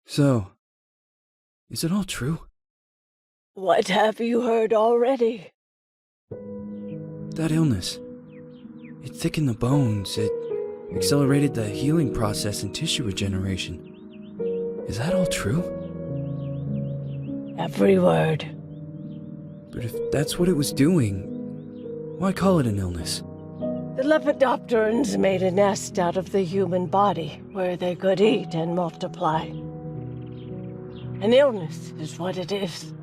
So, is it all true? What have you heard already? That illness. It thickened the bones. It accelerated the healing process and tissue regeneration. Is that all true? Every word. But if that's what it was doing, why call it an illness? The Lepidopterans made a nest out of the human body where they could eat and multiply. An illness is what it is.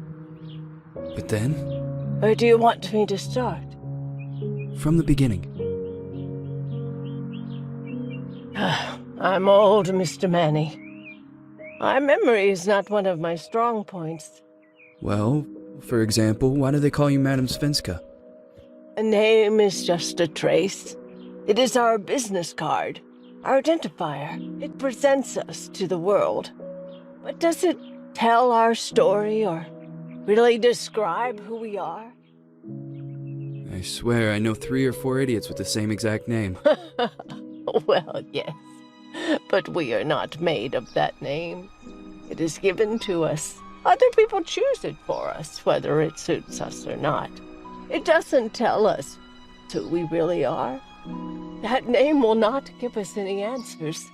But then, Where do you want me to start? from the beginning. I'm old, Mr. Manny. My memory is not one of my strong points. Well, for example, why do they call you Madame Svenska? A name is just a trace. It is our business card, our identifier. It presents us to the world. But does it tell our story or really describe who we are? I swear I know 3 or 4 idiots with the same exact name. Well, yes. But we are not made of that name. It is given to us. Other people choose it for us, whether it suits us or not. It doesn't tell us who we really are. That name will not give us any answers.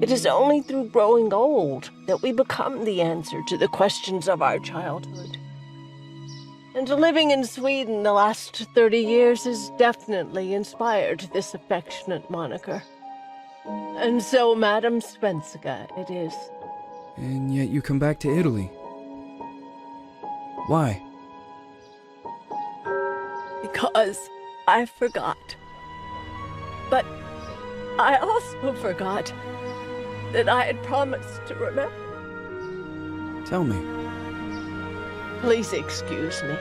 It is only through growing old that we become the answer to the questions of our childhood. And living in Sweden the last 30 years has definitely inspired this affectionate moniker. And so, Madame Svenska it is. And yet you come back to Italy. Why? Because I forgot. But I also forgot that I had promised to remember. Tell me. Please excuse me.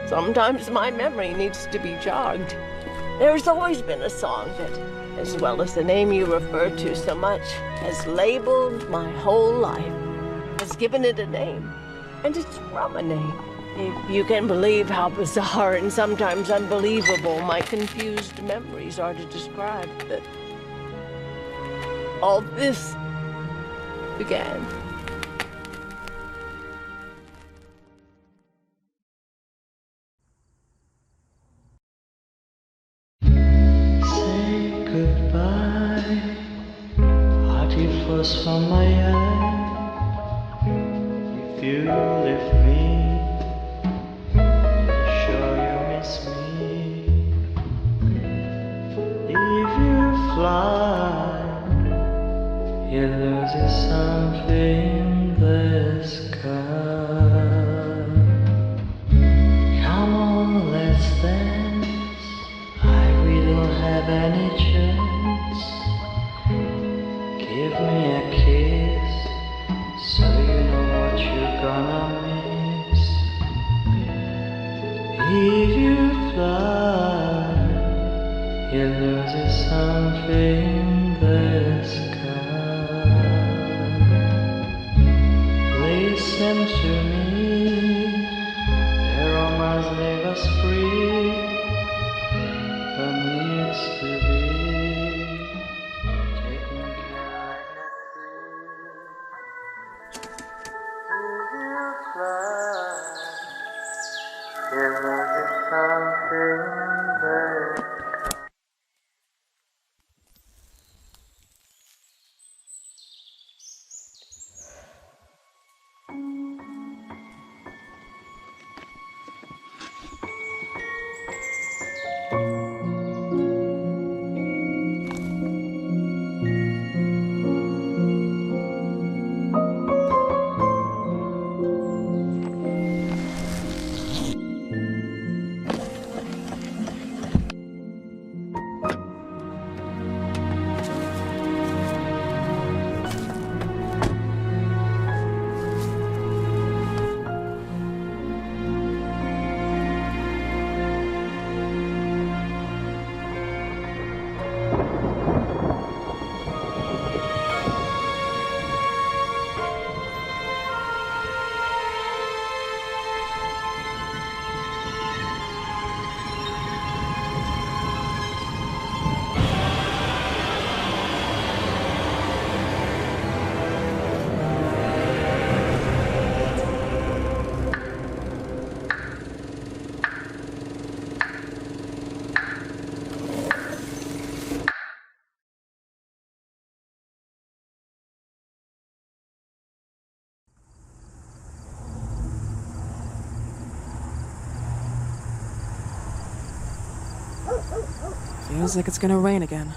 Sometimes my memory needs to be jogged. There's always been a song that, as well as the name you refer to so much, has labeled my whole life, has given it a name, and it's from a name. If you can believe how bizarre and sometimes unbelievable my confused memories are to describe that all this began. Say goodbye, hearty frost from my eye. If you leave me, sure you miss me. If you fly, you lose something in the sky. Come on, let's dance. We don't have any chance. Give me a kiss, so you know what you're gonna miss. Feels like it's gonna rain again.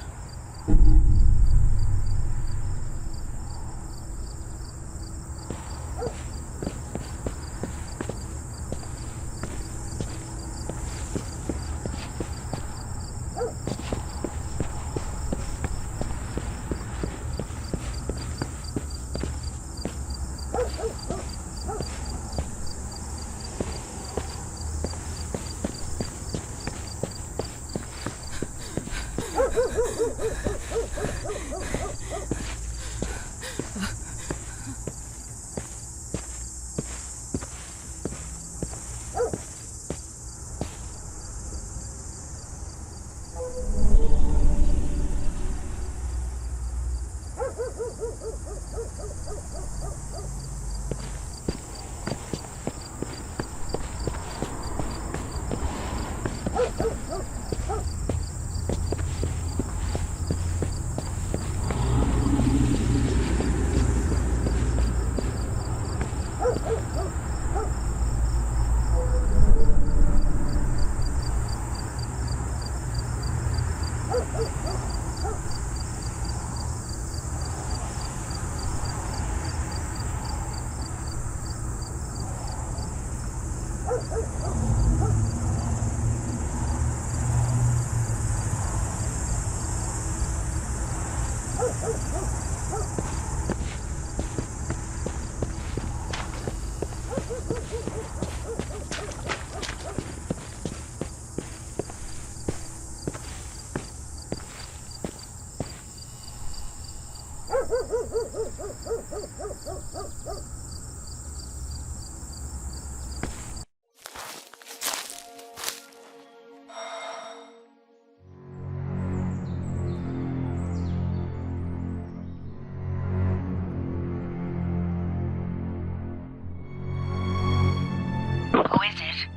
Who is it?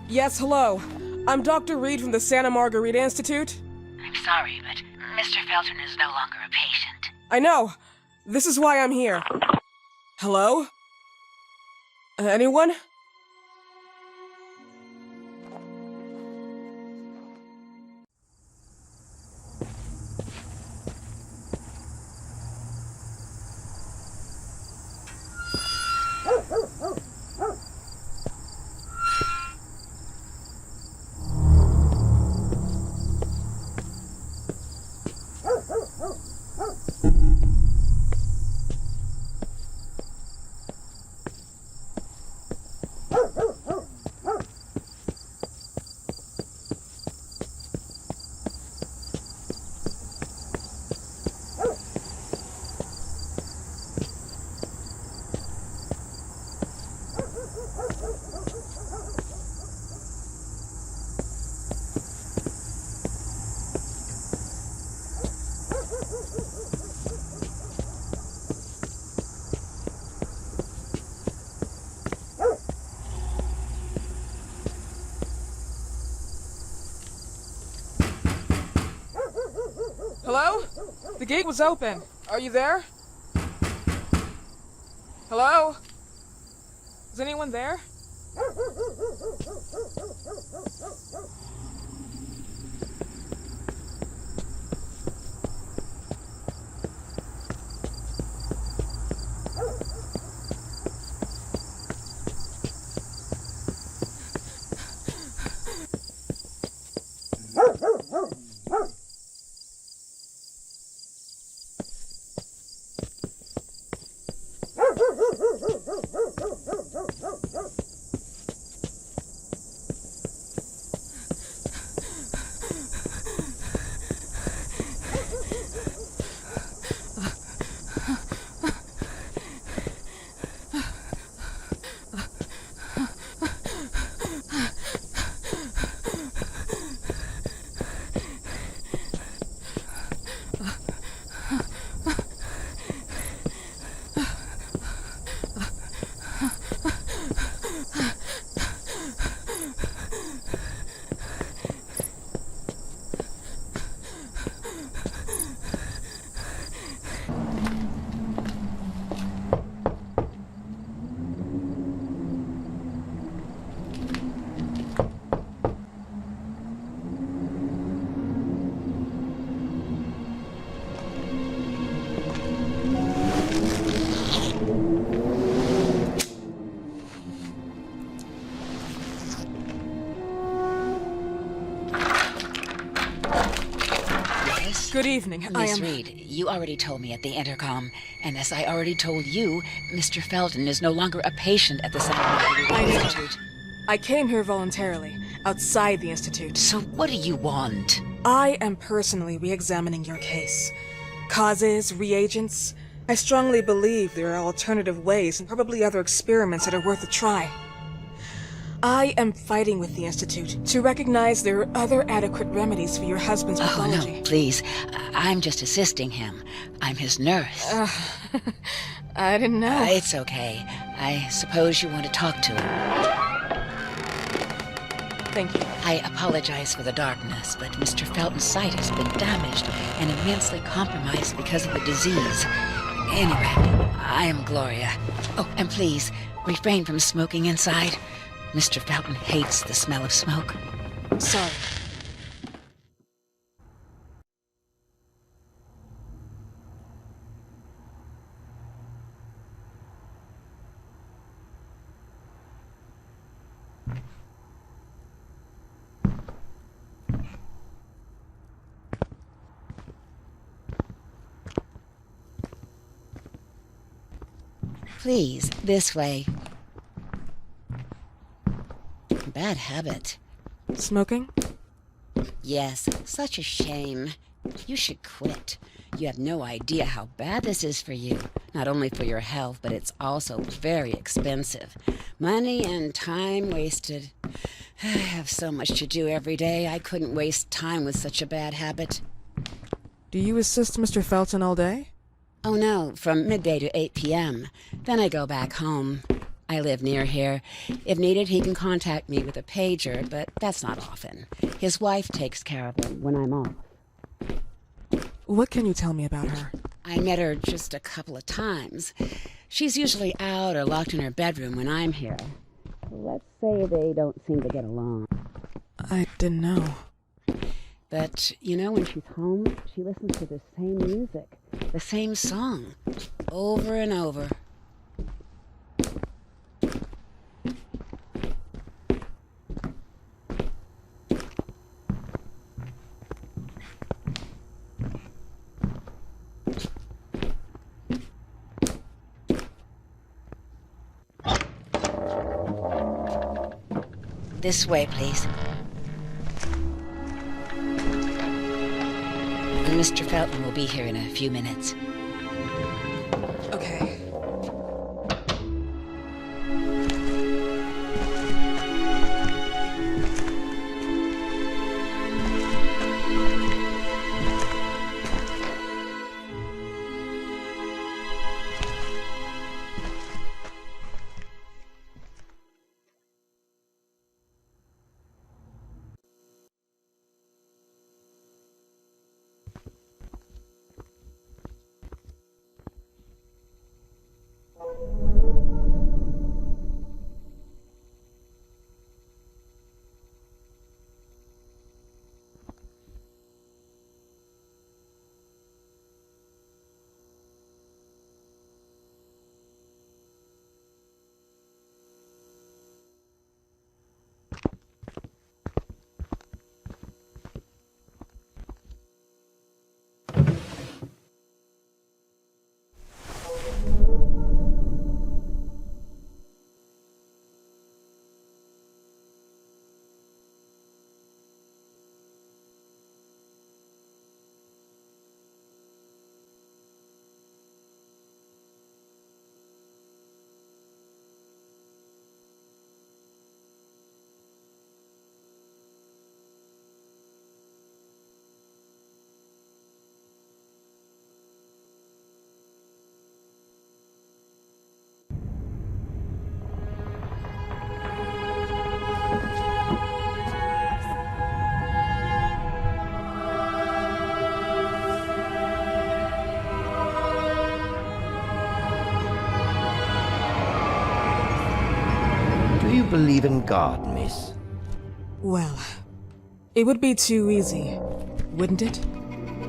Yes, hello. I'm Dr. Reed from the Santa Margarita Institute. I'm sorry, but Mr. Felton is no longer a patient. I know. This is why I'm here. Hello? Anyone? Hello? The gate was open. Are you there? Hello? Is anyone there? Good evening. I Miss am... Reed, you already told me at the intercom, and as I already told you, Mr. Felton is no longer a patient at the Psychoanalytic I know. Institute. I came here voluntarily, outside the Institute. So what do you want? I am personally re-examining your case. Causes, reagents. I strongly believe there are alternative ways and probably other experiments that are worth a try. I am fighting with the Institute to recognize there are other adequate remedies for your husband's Oh, pathology. no, please. I'm just assisting him. I'm his nurse. I didn't know. It's okay. I suppose you want to talk to him. Thank you. I apologize for the darkness, but Mr. Felton's sight has been damaged and immensely compromised because of the disease. Anyway, I am Gloria. Oh, and please, refrain from smoking inside. Mr. Felton hates the smell of smoke. Sorry. Please, this way. Bad habit. Smoking? Yes, such a shame. You should quit. You have no idea how bad this is for you. Not only for your health, but it's also very expensive. Money and time wasted. I have so much to do every day. I couldn't waste time with such a bad habit. Do you assist Mr. Felton all day? Oh no, from midday to 8 p.m. Then I go back home. I live near here. If needed, he can contact me with a pager, but that's not often. His wife takes care of him when I'm off. What can you tell me about her? I met her just a couple of times. She's usually out or locked in her bedroom when I'm here. Let's say they don't seem to get along. I didn't know. But, you know, when she's home, she listens to the same music, the same song, over and over. This way, please. And Mr. Felton will be here in a few minutes. Okay. Do you believe in God, miss? Well, it would be too easy, wouldn't it?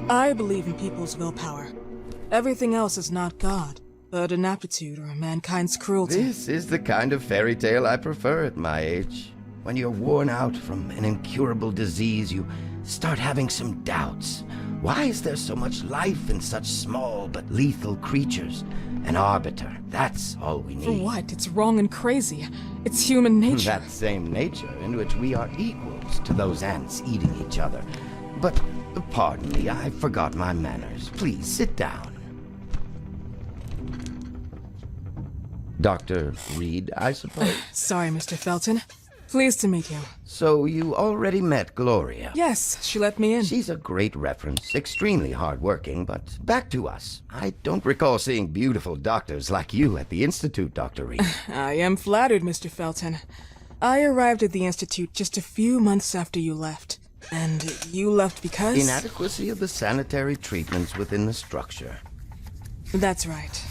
I believe in people's willpower. Everything else is not God, but an aptitude or mankind's cruelty. This is the kind of fairy tale I prefer at my age. When you're worn out from an incurable disease, you start having some doubts, Why is there so much life in such small but lethal creatures? An arbiter, that's all we need. For what? It's wrong and crazy. It's human nature. That same nature in which we are equals to those ants eating each other. But, pardon me, I forgot my manners. Please, sit down. Dr. Reed, I suppose? Sorry, Mr. Felton. Pleased to meet you. So you already met Gloria? Yes, she let me in. She's a great reference, extremely hardworking, but back to us. I don't recall seeing beautiful doctors like you at the Institute, Dr. Reed. I am flattered, Mr. Felton. I arrived at the Institute just a few months after you left. And you left because? Inadequacy of the sanitary treatments within the structure. That's right.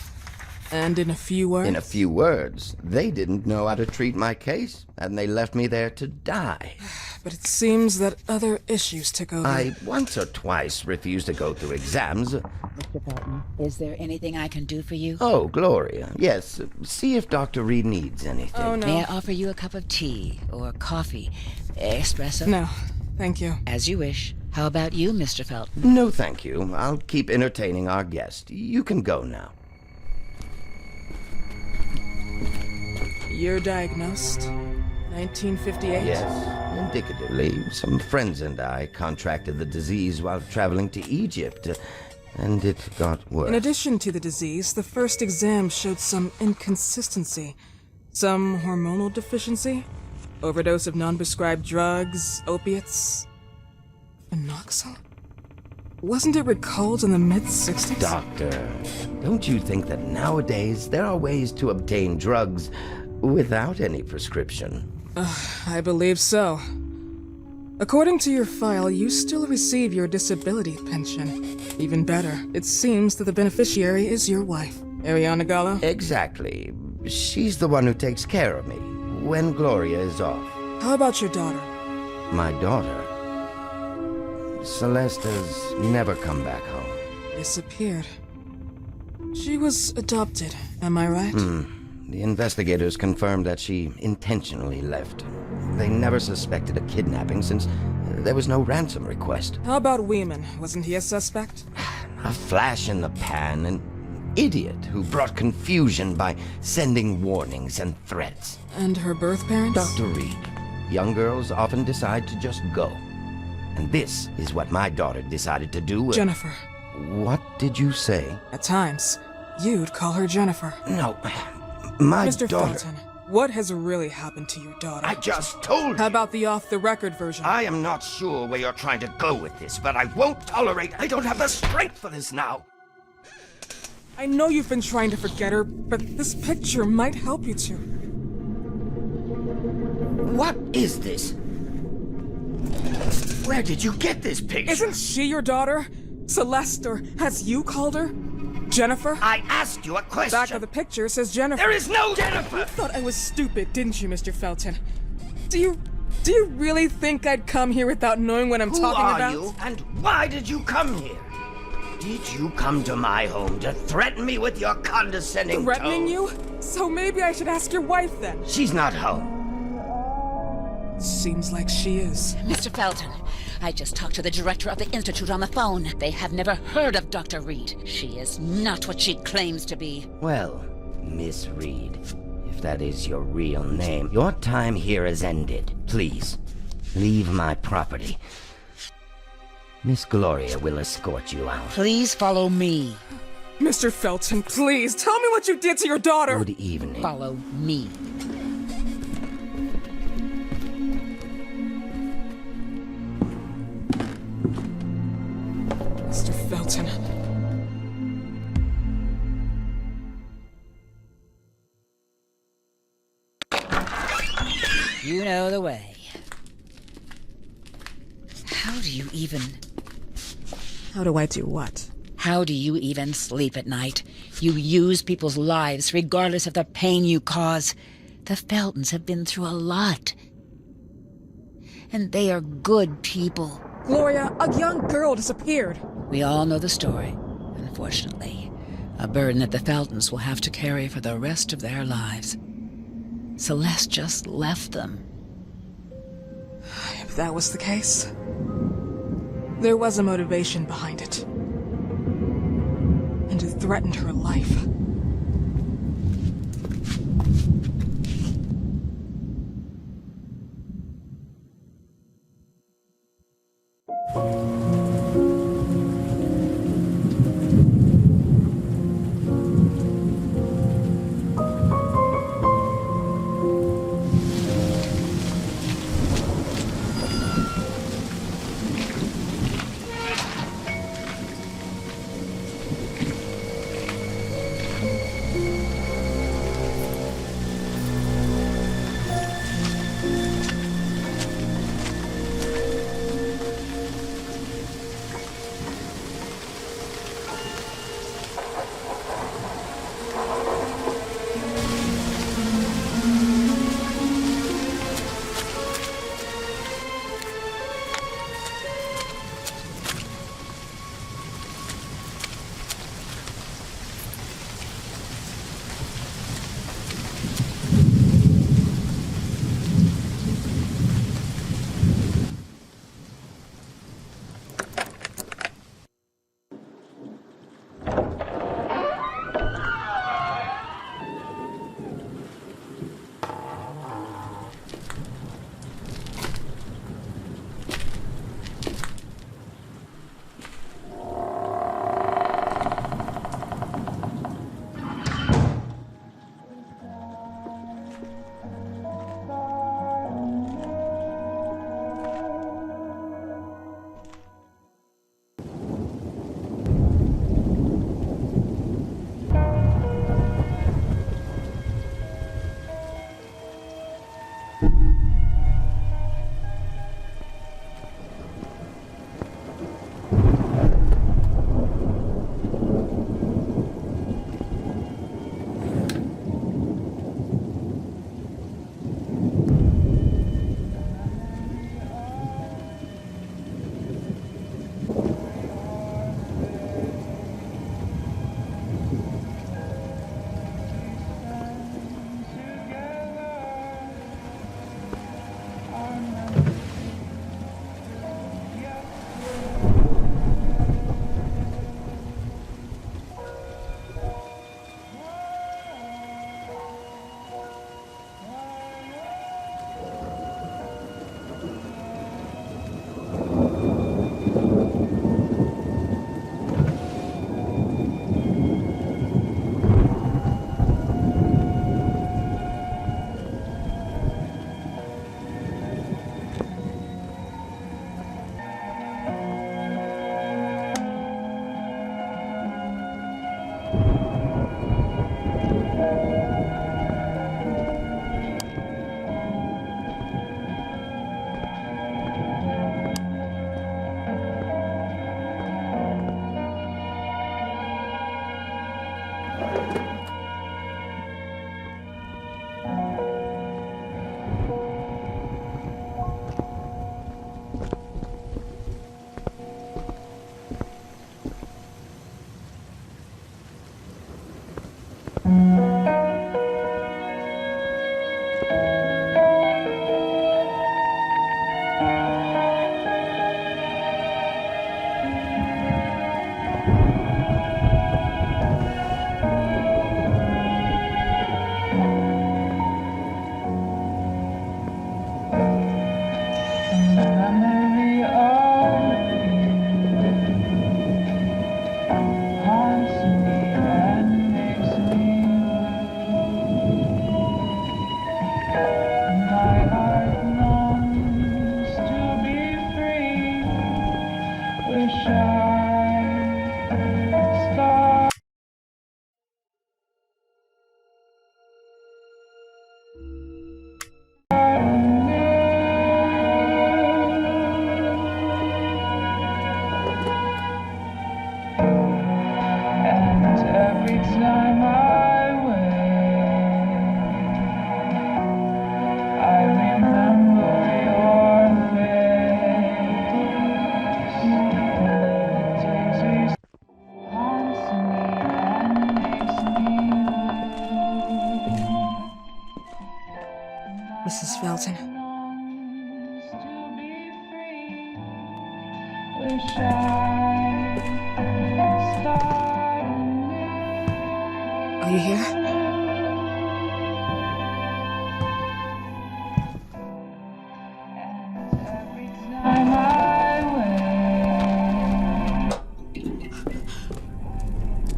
And in a few words? In a few words, they didn't know how to treat my case, and they left me there to die. But it seems that other issues took over. I once or twice refused to go through exams. Mr. Felton, is there anything I can do for you? Oh, Gloria, yes. See if Dr. Reed needs anything. Oh, no. May I offer you a cup of tea or coffee? Espresso? No, thank you. As you wish. How about you, Mr. Felton? No, thank you. I'll keep entertaining our guest. You can go now. You're diagnosed? 1958? Yes, indicatively. Some friends and I contracted the disease while traveling to Egypt, and it got worse. In addition to the disease, the first exam showed some inconsistency. Some hormonal deficiency? Overdose of non-prescribed drugs, opiates? Phenoxyl? Wasn't it recalled in the mid-60s? Doctor, don't you think that nowadays there are ways to obtain drugs without any prescription? I believe so. According to your file, you still receive your disability pension. Even better, it seems that the beneficiary is your wife, Ariana Gallo. Exactly. She's the one who takes care of me when Gloria is off. How about your daughter? My daughter, Celeste, has never come back home. Disappeared. She was adopted, am I right? The investigators confirmed that she intentionally left. They never suspected a kidnapping since there was no ransom request. How about Weeman? Wasn't he a suspect? A flash in the pan, an idiot who brought confusion by sending warnings and threats. And her birth parents? Dr. Reed, young girls often decide to just go. And this is what my daughter decided to do. Jennifer. What did you say? At times, you'd call her Jennifer. No, my Mr. daughter... Felton, what has really happened to your daughter? I just told How you. about the off-the-record version? I am not sure where you're trying to go with this, but I won't tolerate... I don't have the strength for this now. I know you've been trying to forget her, but this picture might help you to. What is this? Where did you get this picture? Isn't she your daughter? Celeste, or has you called her? Jennifer? I asked you a question. Back of the picture says Jennifer. There is no Jennifer! You thought I was stupid, didn't you, Mr. Felton? Do you really think I'd come here without knowing what I'm talking about? Who are you, and why did you come here? Did you come to my home to threaten me with your condescending Threatening tone? you? So maybe I should ask your wife then. She's not home. Seems like she is. Mr. Felton, I just talked to the director of the Institute on the phone. They have never heard of Dr. Reed. She is not what she claims to be. Well, Miss Reed, if that is your real name, your time here has ended. Please, leave my property. Miss Gloria will escort you out. Please follow me. Mr. Felton, please, tell me what you did to your daughter! Good evening. Follow me. Mr. Felton. You know the way. How do you even... How do I do what? How do you even sleep at night? You use people's lives regardless of the pain you cause. The Feltons have been through a lot. And they are good people. Gloria, a young girl disappeared. We all know the story, unfortunately. A burden that the Feltons will have to carry for the rest of their lives. Celeste just left them. If that was the case, There was a motivation behind it. And it threatened her life. Mrs. Felton. Are you here?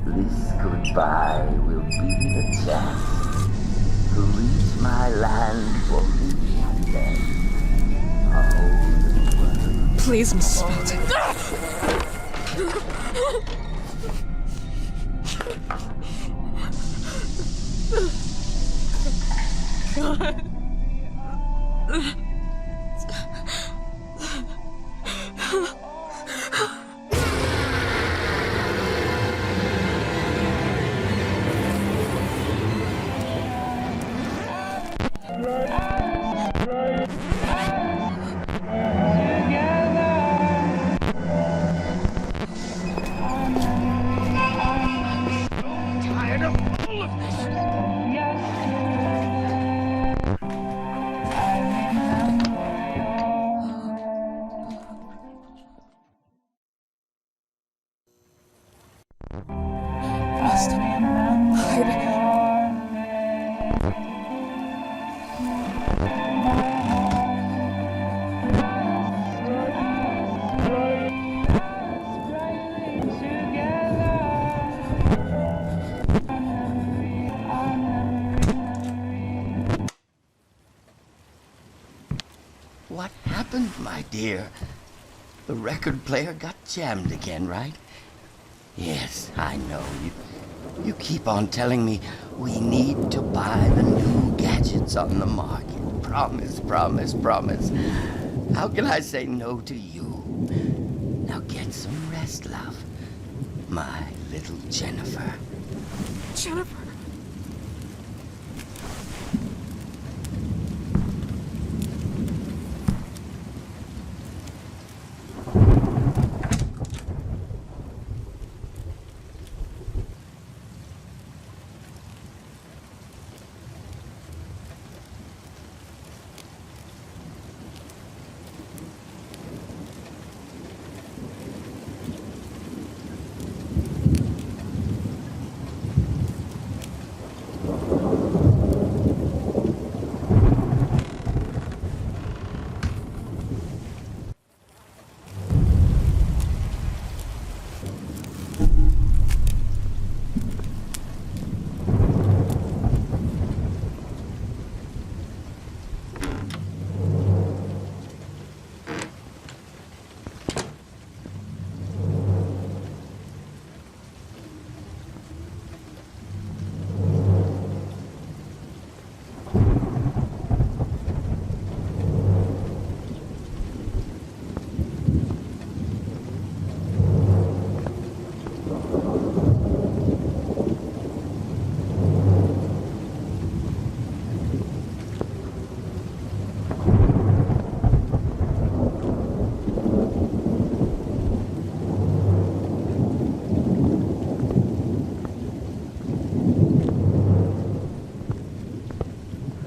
This goodbye will be the chance to reach my land for me and then. A whole new world. Please, Mrs. Felton. What happened, my dear? The record player got jammed again, right? Yes, I know. You keep on telling me we need to buy the new gadgets on the market. Promise, promise, promise. How can I say no to you? Now get some rest, love. My little Jennifer. Jennifer.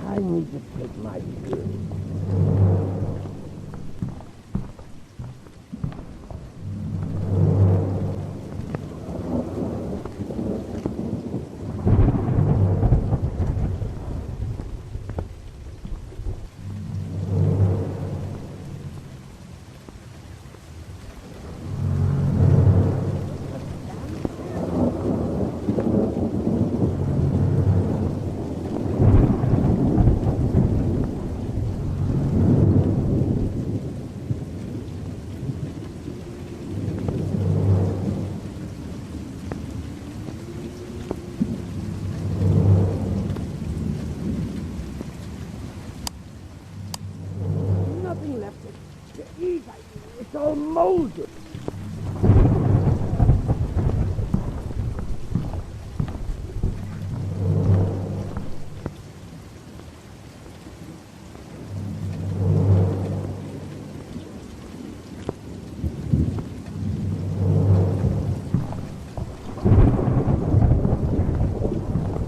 I need to take my pills. Nothing left to eat. It's all molded.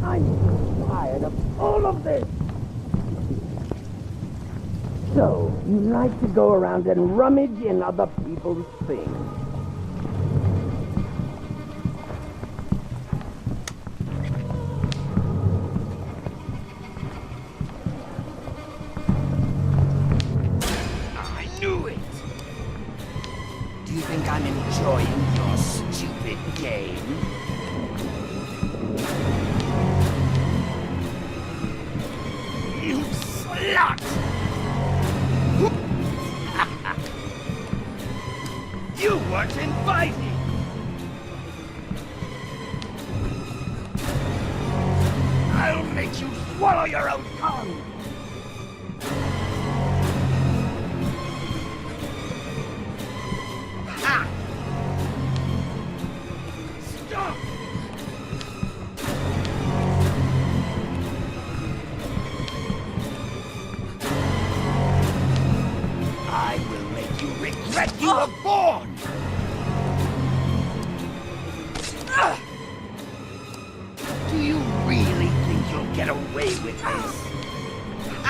I'm tired of all of this. So, you like to go around and rummage in other people's things. I knew it! Do you think I'm enjoying your stupid game? You slut! You weren't invited! I'll make you swallow your own tongue! Ha! Stop! I will make you regret you were born! Do you really think you'll get away with this? I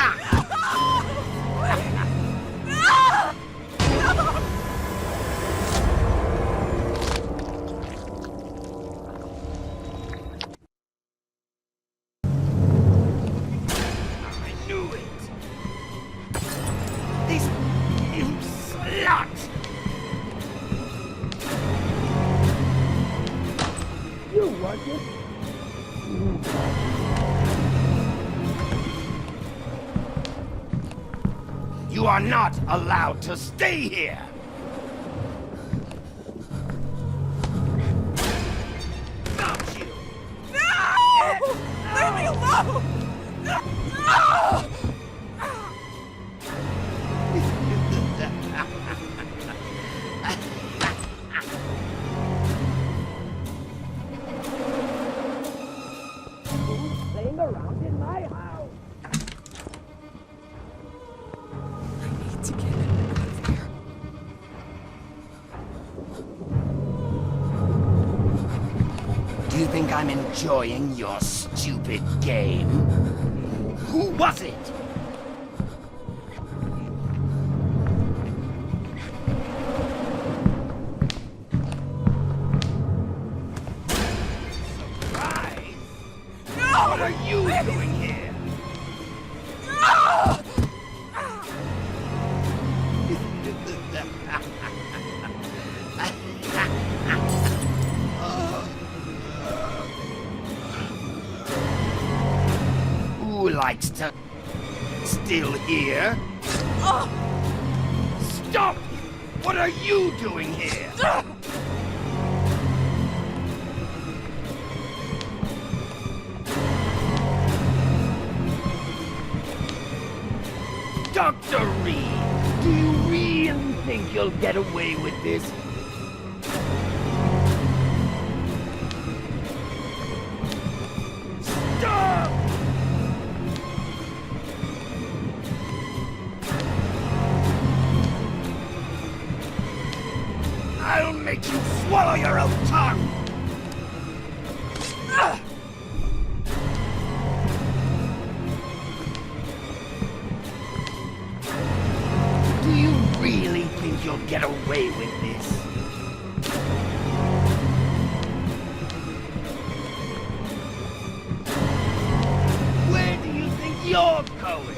knew it! This... you slut! You want it? You are not allowed to stay here! Not you! No! Leave me alone! No! Who's playing around in my house? I need to get out of here. Do you think I'm enjoying your stupid game? Who was it? Surprise! No! What are you doing here? No! Who likes to... still here? Stop! What are you doing here? Dr. Reed, do you really think you'll get away with this? Stop! I'll make you swallow your own tongue! Do you really think you'll get away with this? Where do you think you're going?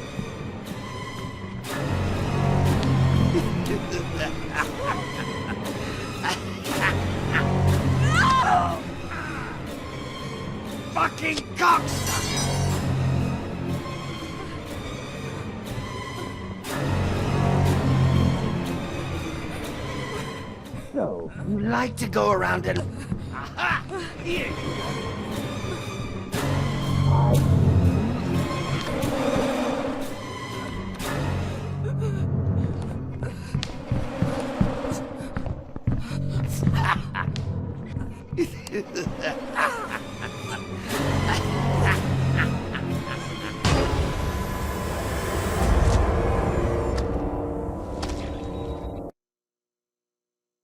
Fucking cocksucker! So, you like to go around and... Aha! Here you go!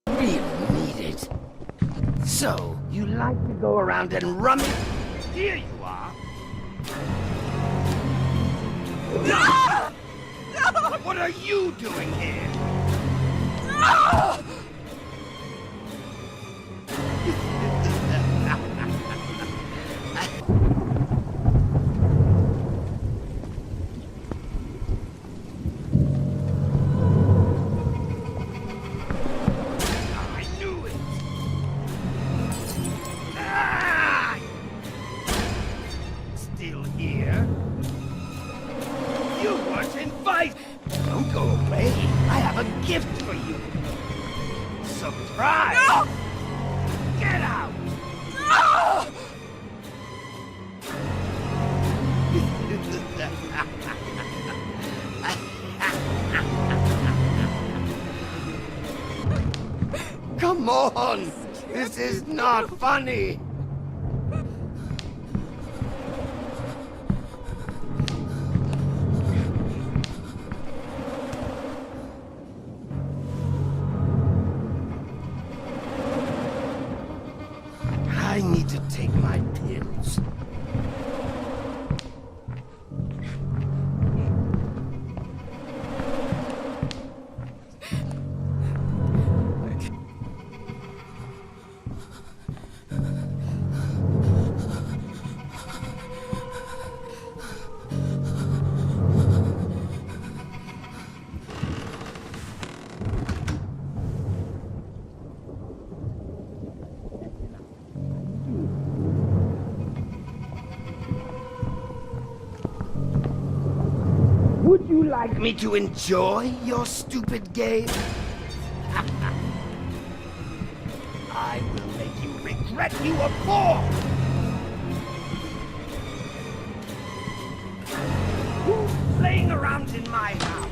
Really need it. So, you like to go around and rummage? Here you are. No! No! But what are you doing here? I knew it. Ah! Still here? You weren't invited. Don't go away. I have a gift for you. Surprise! No! Get out! No! Come on! This is not funny! I need to take my pills. Would you like me to enjoy your stupid game? I will make you regret you were born! Who's playing around in my house?